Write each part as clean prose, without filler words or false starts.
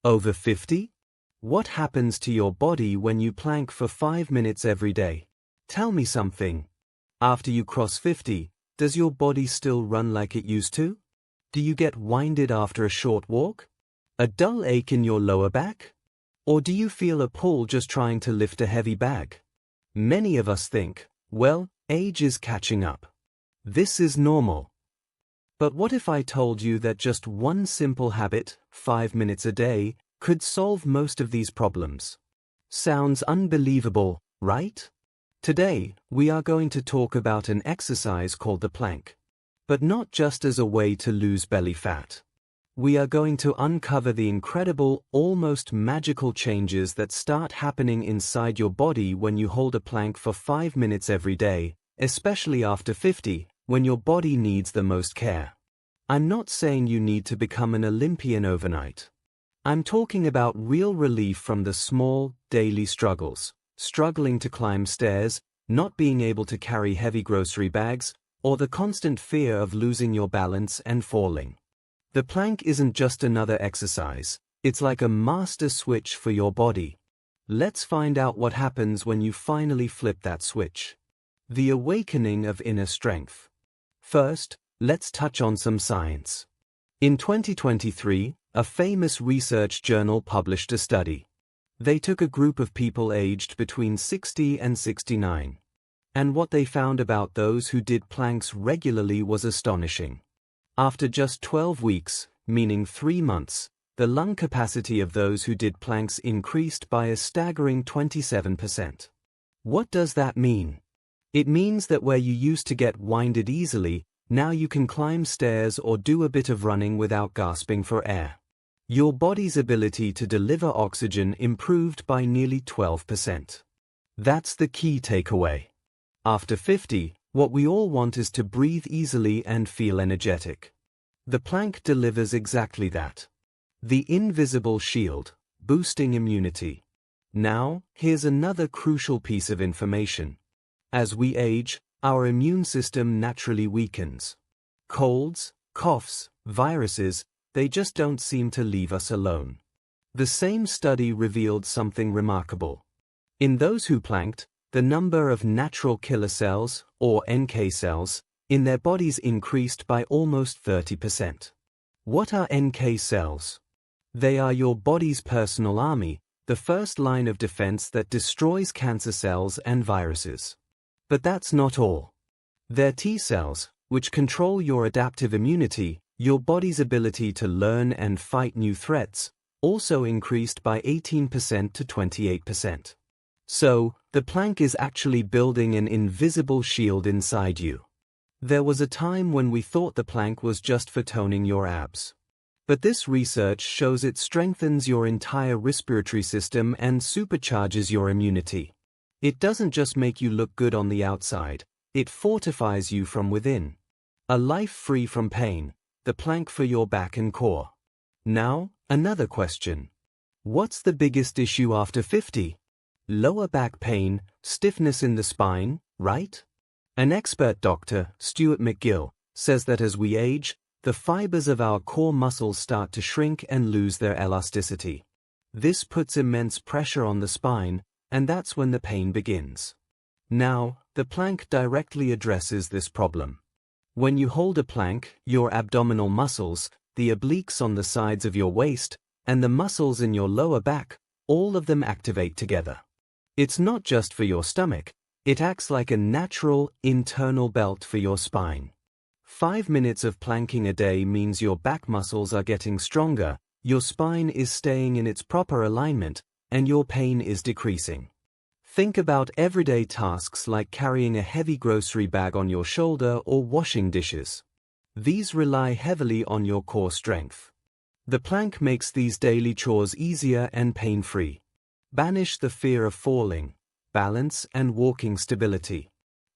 Over 50? What happens to your body when you plank for 5 minutes every day? Tell me something. After you cross 50, does your body still run like it used to? Do you get winded after a short walk? A dull ache in your lower back? Or do you feel a pull just trying to lift a heavy bag? Many of us think, well, age is catching up. This is normal. But what if I told you that just one simple habit, 5 minutes a day, could solve most of these problems? Sounds unbelievable, right? Today, we are going to talk about an exercise called the plank. But not just as a way to lose belly fat. We are going to uncover the incredible, almost magical changes that start happening inside your body when you hold a plank for 5 minutes every day, especially after 50, when your body needs the most care. I'm not saying you need to become an Olympian overnight. I'm talking about real relief from the small, daily struggles, struggling to climb stairs, not being able to carry heavy grocery bags, or the constant fear of losing your balance and falling. The plank isn't just another exercise, it's like a master switch for your body. Let's find out what happens when you finally flip that switch. The awakening of inner strength. First, let's touch on some science. In 2023, a famous research journal published a study. They took a group of people aged between 60 and 69. And what they found about those who did planks regularly was astonishing. After just 12 weeks, meaning 3 months, the lung capacity of those who did planks increased by a staggering 27%. What does that mean? It means that where you used to get winded easily, now you can climb stairs or do a bit of running without gasping for air. Your body's ability to deliver oxygen improved by nearly 12%. That's the key takeaway. After 50, what we all want is to breathe easily and feel energetic. The plank delivers exactly that. The invisible shield, boosting immunity. Now, here's another crucial piece of information. As we age, our immune system naturally weakens. Colds, coughs, viruses, they just don't seem to leave us alone. The same study revealed something remarkable. In those who planked, the number of natural killer cells, or NK cells, in their bodies increased by almost 30%. What are NK cells? They are your body's personal army, the first line of defense that destroys cancer cells and viruses. But that's not all. They're T cells, which control your adaptive immunity, your body's ability to learn and fight new threats, also increased by 18% to 28%. So, the plank is actually building an invisible shield inside you. There was a time when we thought the plank was just for toning your abs. But this research shows it strengthens your entire respiratory system and supercharges your immunity. It doesn't just make you look good on the outside, it fortifies you from within. A life free from pain, the plank for your back and core. Now, another question. What's the biggest issue after 50? Lower back pain, stiffness in the spine, right? An expert doctor, Stuart McGill, says that as we age, the fibers of our core muscles start to shrink and lose their elasticity. This puts immense pressure on the spine, and that's when the pain begins. Now, the plank directly addresses this problem. When you hold a plank, your abdominal muscles, the obliques on the sides of your waist, and the muscles in your lower back, all of them activate together. It's not just for your stomach, it acts like a natural, internal belt for your spine. 5 minutes of planking a day means your back muscles are getting stronger, your spine is staying in its proper alignment, and your pain is decreasing. Think about everyday tasks like carrying a heavy grocery bag on your shoulder or washing dishes. These rely heavily on your core strength. The plank makes these daily chores easier and pain-free. Banish the fear of falling, balance and walking stability.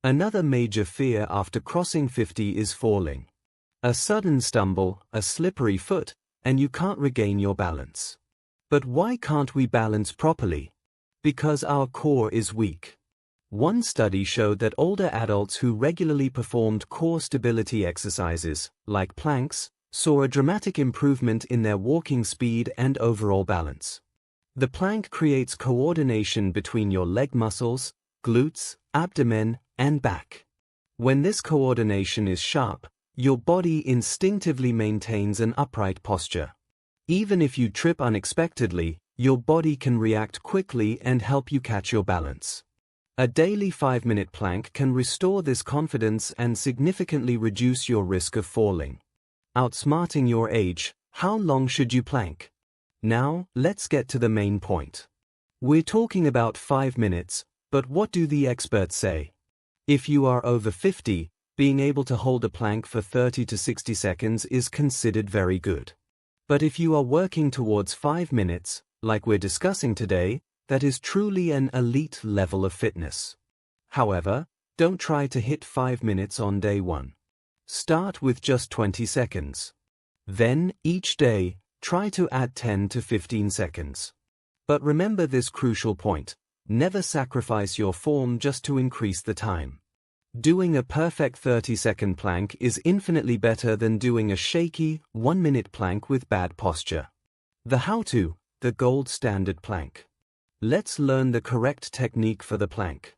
Another major fear after crossing 50 is falling. A sudden stumble, a slippery foot, and you can't regain your balance. But why can't we balance properly? Because our core is weak. One study showed that older adults who regularly performed core stability exercises, like planks, saw a dramatic improvement in their walking speed and overall balance. The plank creates coordination between your leg muscles, glutes, abdomen, and back. When this coordination is sharp, your body instinctively maintains an upright posture. Even if you trip unexpectedly, your body can react quickly and help you catch your balance. A daily 5-minute plank can restore this confidence and significantly reduce your risk of falling. Outsmarting your age, how long should you plank? Now, let's get to the main point. We're talking about 5 minutes, but what do the experts say? If you are over 50, being able to hold a plank for 30 to 60 seconds is considered very good. But if you are working towards 5 minutes, like we're discussing today, that is truly an elite level of fitness. However, don't try to hit 5 minutes on day 1. Start with just 20 seconds. Then, each day, try to add 10 to 15 seconds. But remember this crucial point: never sacrifice your form just to increase the time. Doing a perfect 30-second plank is infinitely better than doing a shaky, 1-minute plank with bad posture. The how-to, the gold standard plank. Let's learn the correct technique for the plank.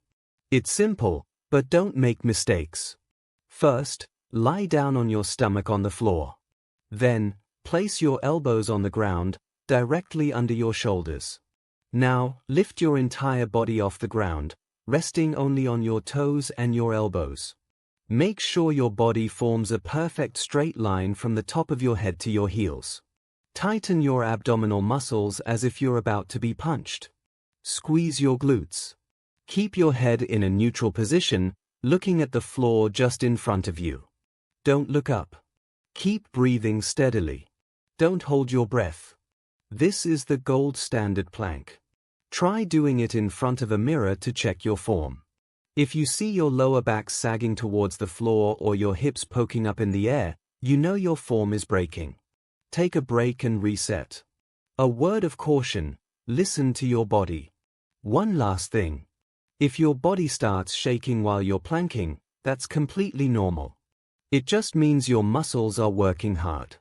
It's simple, but don't make mistakes. First, lie down on your stomach on the floor. Then, place your elbows on the ground, directly under your shoulders. Now, lift your entire body off the ground, resting only on your toes and your elbows. Make sure your body forms a perfect straight line from the top of your head to your heels. Tighten your abdominal muscles as if you're about to be punched. Squeeze your glutes. Keep your head in a neutral position, looking at the floor just in front of you. Don't look up. Keep breathing steadily. Don't hold your breath. This is the gold standard plank. Try doing it in front of a mirror to check your form. If you see your lower back sagging towards the floor or your hips poking up in the air, you know your form is breaking. Take a break and reset. A word of caution: listen to your body. One last thing. If your body starts shaking while you're planking, that's completely normal. It just means your muscles are working hard.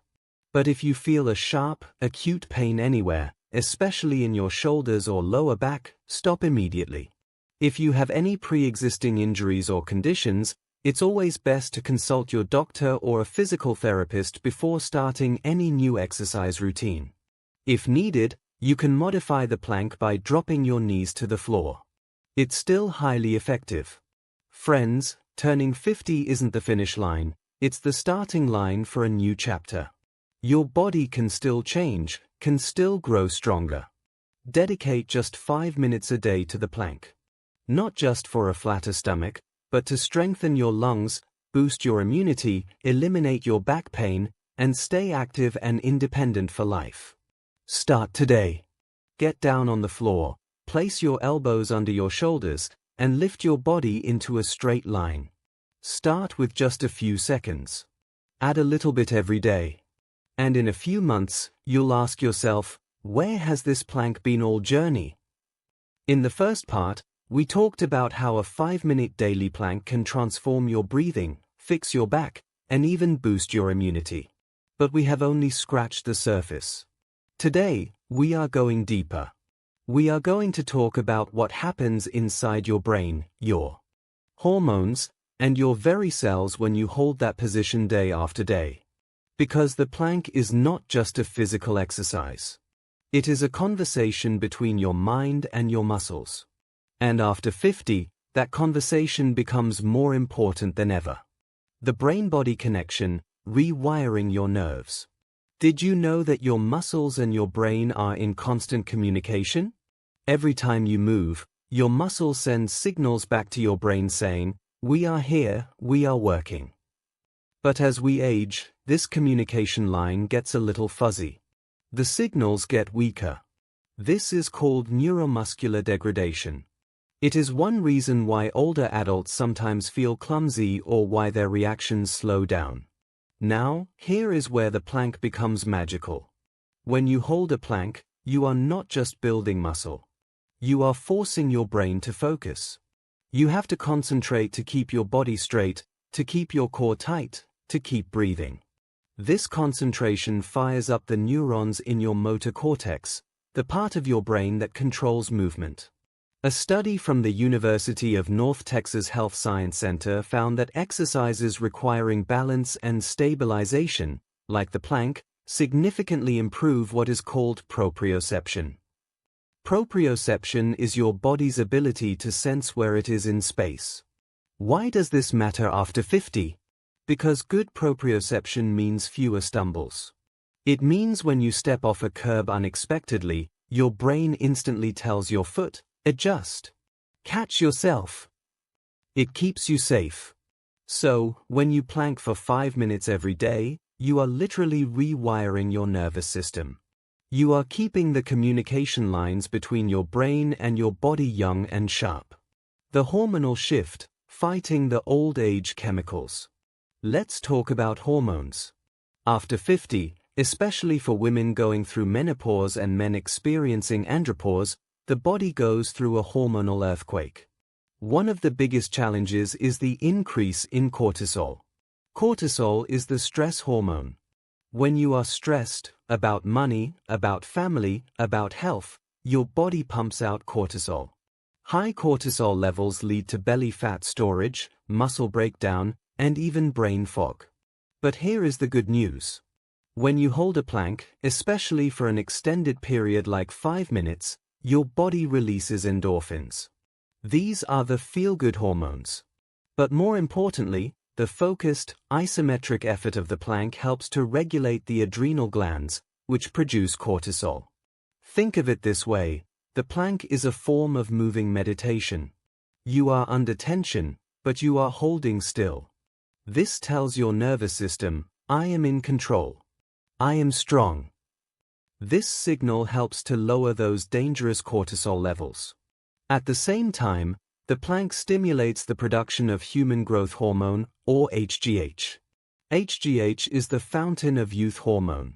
But if you feel a sharp, acute pain anywhere, especially in your shoulders or lower back, stop immediately. If you have any pre-existing injuries or conditions, it's always best to consult your doctor or a physical therapist before starting any new exercise routine. If needed, you can modify the plank by dropping your knees to the floor. It's still highly effective. Friends, turning 50 isn't the finish line, it's the starting line for a new chapter. Your body can still change, can still grow stronger. Dedicate just 5 minutes a day to the plank. Not just for a flatter stomach, but to strengthen your lungs, boost your immunity, eliminate your back pain, and stay active and independent for life. Start today. Get down on the floor, place your elbows under your shoulders, and lift your body into a straight line. Start with just a few seconds. Add a little bit every day. And in a few months, you'll ask yourself, where has this plank been all journey? In the first part, we talked about how a 5-minute daily plank can transform your breathing, fix your back, and even boost your immunity. But we have only scratched the surface. Today, we are going deeper. We are going to talk about what happens inside your brain, your hormones, and your very cells when you hold that position day after day. Because the plank is not just a physical exercise. It is a conversation between your mind and your muscles. And after 50, that conversation becomes more important than ever. The brain-body connection, rewiring your nerves. Did you know that your muscles and your brain are in constant communication? Every time you move, your muscles send signals back to your brain saying, "We are here, we are working." But as we age, this communication line gets a little fuzzy. The signals get weaker. This is called neuromuscular degradation. It is one reason why older adults sometimes feel clumsy or why their reactions slow down. Now, here is where the plank becomes magical. When you hold a plank, you are not just building muscle. You are forcing your brain to focus. You have to concentrate to keep your body straight, to keep your core tight, to keep breathing. This concentration fires up the neurons in your motor cortex, the part of your brain that controls movement. A study from the University of North Texas Health Science Center found that exercises requiring balance and stabilization, like the plank, significantly improve what is called proprioception. Proprioception is your body's ability to sense where it is in space. Why does this matter after 50? Because good proprioception means fewer stumbles. It means when you step off a curb unexpectedly, your brain instantly tells your foot, adjust. Catch yourself. It keeps you safe. So, when you plank for 5 minutes every day, you are literally rewiring your nervous system. You are keeping the communication lines between your brain and your body young and sharp. The hormonal shift, fighting the old age chemicals. Let's talk about hormones. After 50, especially for women going through menopause and men experiencing andropause, the body goes through a hormonal earthquake. One of the biggest challenges is the increase in cortisol. Cortisol is the stress hormone. When you are stressed about money, about family, about health, your body pumps out cortisol. High cortisol levels lead to belly fat storage, muscle breakdown, and even brain fog. But here is the good news. When you hold a plank, especially for an extended period like 5 minutes, your body releases endorphins. These are the feel-good hormones. But more importantly, the focused, isometric effort of the plank helps to regulate the adrenal glands, which produce cortisol. Think of it this way, the plank is a form of moving meditation. You are under tension, but you are holding still. This tells your nervous system, I am in control. I am strong. This signal helps to lower those dangerous cortisol levels. At the same time, the plank stimulates the production of human growth hormone, or HGH. HGH is the fountain of youth hormone.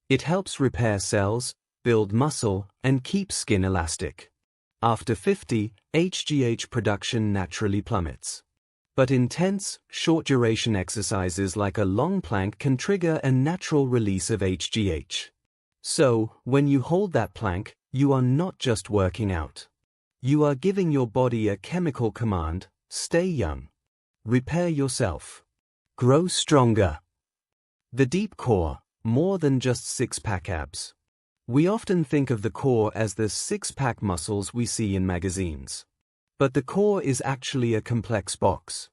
It helps repair cells, build muscle, and keep skin elastic. After 50, HGH production naturally plummets. But intense, short-duration exercises like a long plank can trigger a natural release of HGH. So, when you hold that plank, you are not just working out. You are giving your body a chemical command, stay young. Repair yourself. Grow stronger. The deep core, more than just six-pack abs. We often think of the core as the six-pack muscles we see in magazines. But the core is actually a complex box.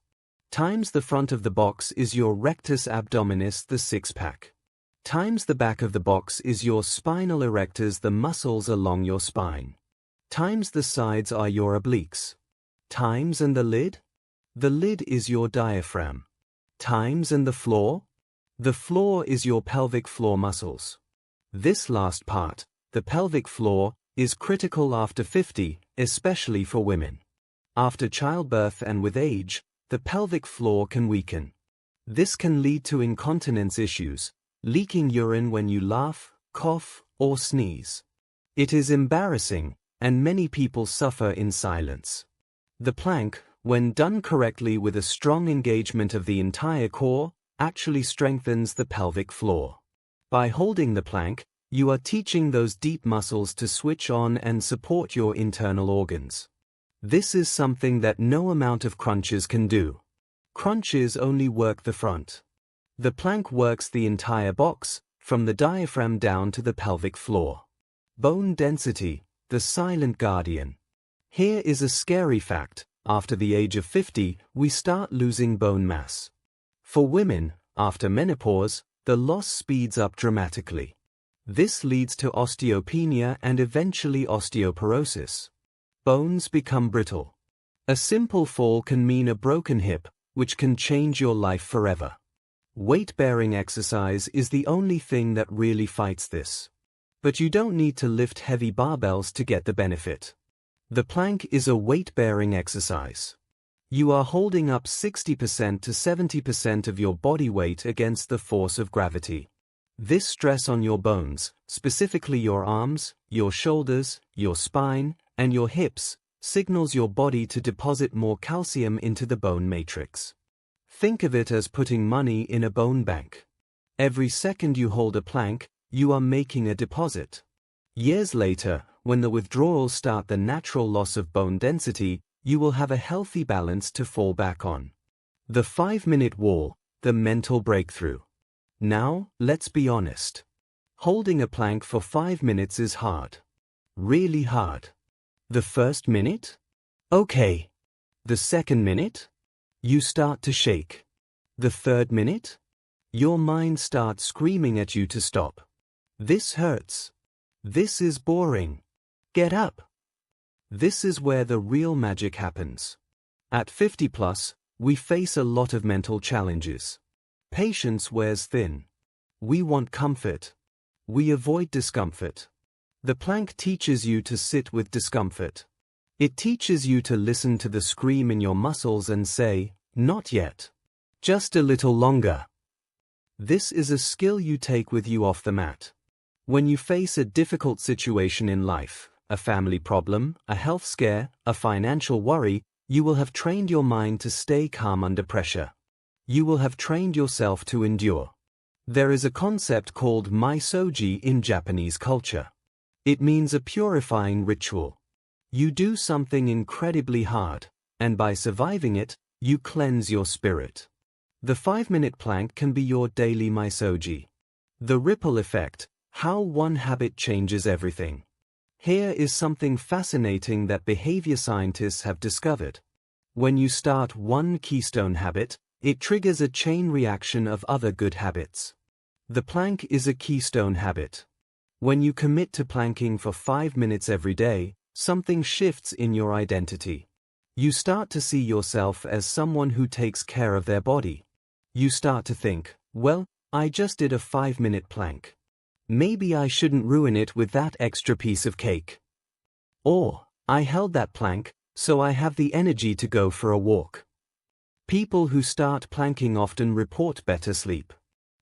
Times the front of the box is your rectus abdominis, the six-pack. Times the back of the box is your spinal erectors, the muscles along your spine. Times the sides are your obliques. Times and the lid? The lid is your diaphragm. Times and the floor? The floor is your pelvic floor muscles. This last part, the pelvic floor, is critical after 50, especially for women. After childbirth and with age, the pelvic floor can weaken. This can lead to incontinence issues, leaking urine when you laugh, cough, or sneeze. It is embarrassing, and many people suffer in silence. The plank, when done correctly with a strong engagement of the entire core, actually strengthens the pelvic floor. By holding the plank, you are teaching those deep muscles to switch on and support your internal organs. This is something that no amount of crunches can do. Crunches only work the front. The plank works the entire box, from the diaphragm down to the pelvic floor. Bone density, the silent guardian. Here is a scary fact. After the age of 50, we start losing bone mass. For women, after menopause, the loss speeds up dramatically. This leads to osteopenia and eventually osteoporosis. Bones become brittle. A simple fall can mean a broken hip, which can change your life forever. Weight-bearing exercise is the only thing that really fights this. But you don't need to lift heavy barbells to get the benefit. The plank is a weight-bearing exercise. You are holding up 60% to 70% of your body weight against the force of gravity. This stress on your bones, specifically your arms, your shoulders, your spine, and your hips, signals your body to deposit more calcium into the bone matrix. Think of it as putting money in a bone bank. Every second you hold a plank, you are making a deposit. Years later, when the withdrawals start the natural loss of bone density, you will have a healthy balance to fall back on. The 5-minute wall, the mental breakthrough. Now, let's be honest. Holding a plank for 5 minutes is hard. Really hard. The first minute? Okay. The second minute? You start to shake. The third minute? Your mind starts screaming at you to stop. This hurts. This is boring. Get up. This is where the real magic happens. At 50 plus, we face a lot of mental challenges. Patience wears thin. We want comfort. We avoid discomfort. The plank teaches you to sit with discomfort. It teaches you to listen to the scream in your muscles and say, "Not yet. Just a little longer." This is a skill you take with you off the mat. When you face a difficult situation in life, a family problem, a health scare, a financial worry, you will have trained your mind to stay calm under pressure. You will have trained yourself to endure. There is a concept called misogi in Japanese culture. It means a purifying ritual. You do something incredibly hard, and by surviving it, you cleanse your spirit. The 5-minute plank can be your daily misogi. The ripple effect, how one habit changes everything. Here is something fascinating that behavior scientists have discovered. When you start one keystone habit, it triggers a chain reaction of other good habits. The plank is a keystone habit. When you commit to planking for 5 minutes every day, something shifts in your identity. You start to see yourself as someone who takes care of their body. You start to think, well, I just did a 5-minute plank. Maybe I shouldn't ruin it with that extra piece of cake. Or, I held that plank, so I have the energy to go for a walk. People who start planking often report better sleep.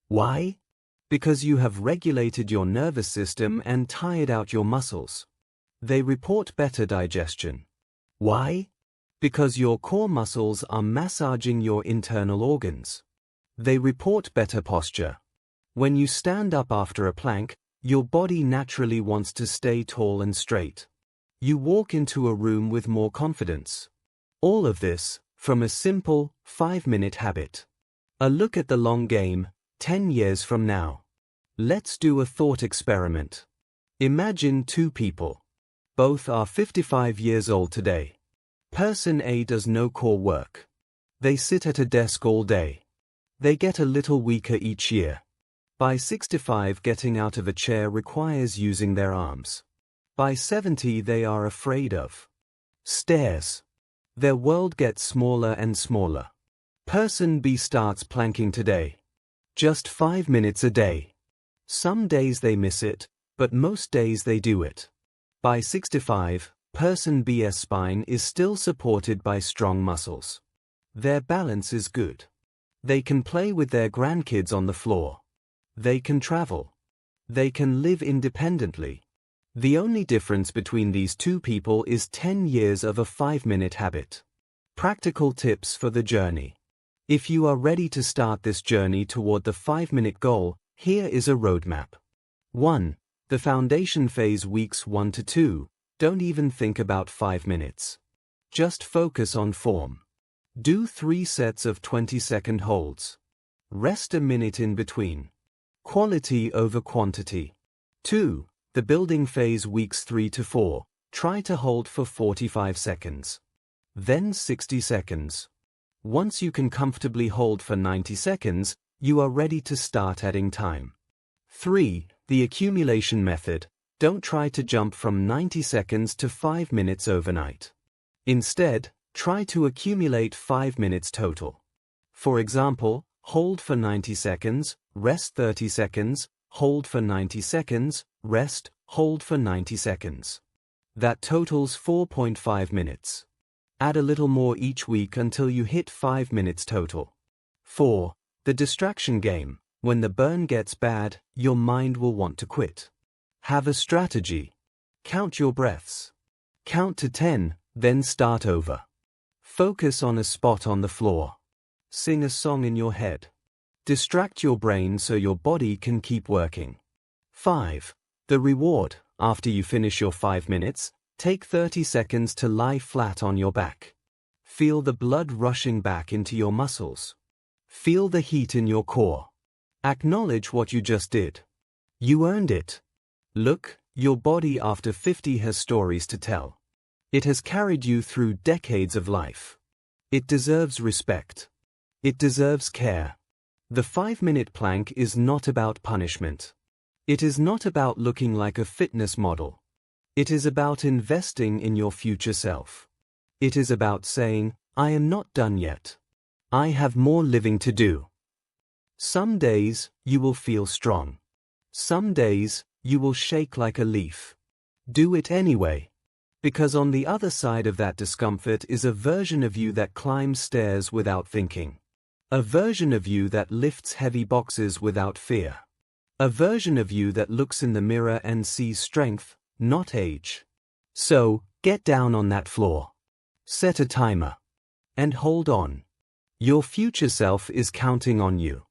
Why? Because you have regulated your nervous system and tired out your muscles. They report better digestion. Why? Because your core muscles are massaging your internal organs. They report better posture. When you stand up after a plank, your body naturally wants to stay tall and straight. You walk into a room with more confidence. All of this, from a simple, 5-minute habit. A look at the long game, 10 years from now. Let's do a thought experiment. Imagine two people. Both are 55 years old today. Person A does no core work. They sit at a desk all day. They get a little weaker each year. By 65, getting out of a chair requires using their arms. By 70, they are afraid of stairs. Their world gets smaller and smaller. Person B starts planking today. Just 5 minutes a day. Some days they miss it, but most days they do it. By 65, person B's spine is still supported by strong muscles. Their balance is good. They can play with their grandkids on the floor. They can travel. They can live independently. The only difference between these two people is 10 years of a 5-minute habit. Practical tips for the journey. If you are ready to start this journey toward the 5-minute goal, here is a roadmap. 1. The foundation phase, weeks 1 to 2. Don't even think about 5 minutes. Just focus on form. Do 3 sets of 20-second holds. Rest a minute in between. Quality over quantity. 2. The building phase, weeks 3 to 4. Try to hold for 45 seconds. Then 60 seconds. Once you can comfortably hold for 90 seconds, you are ready to start adding time. 3. The accumulation method. Don't try to jump from 90 seconds to 5 minutes overnight. Instead, try to accumulate 5 minutes total. For example, hold for 90 seconds, rest 30 seconds, hold for 90 seconds, rest, hold for 90 seconds. That totals 4.5 minutes. Add a little more each week until you hit 5 minutes total. 4. The distraction game. When the burn gets bad, your mind will want to quit. Have a strategy. Count your breaths. Count to 10, then start over. Focus on a spot on the floor. Sing a song in your head. Distract your brain so your body can keep working. 5. The reward. After you finish your 5 minutes, take 30 seconds to lie flat on your back. Feel the blood rushing back into your muscles. Feel the heat in your core. Acknowledge what you just did. You earned it. Look, your body after 50 has stories to tell. It has carried you through decades of life. It deserves respect. It deserves care. The 5-minute plank is not about punishment. It is not about looking like a fitness model. It is about investing in your future self. It is about saying, I am not done yet. I have more living to do. Some days, you will feel strong. Some days, you will shake like a leaf. Do it anyway. Because on the other side of that discomfort is a version of you that climbs stairs without thinking. A version of you that lifts heavy boxes without fear. A version of you that looks in the mirror and sees strength, not age. So, get down on that floor. Set a timer. And hold on. Your future self is counting on you.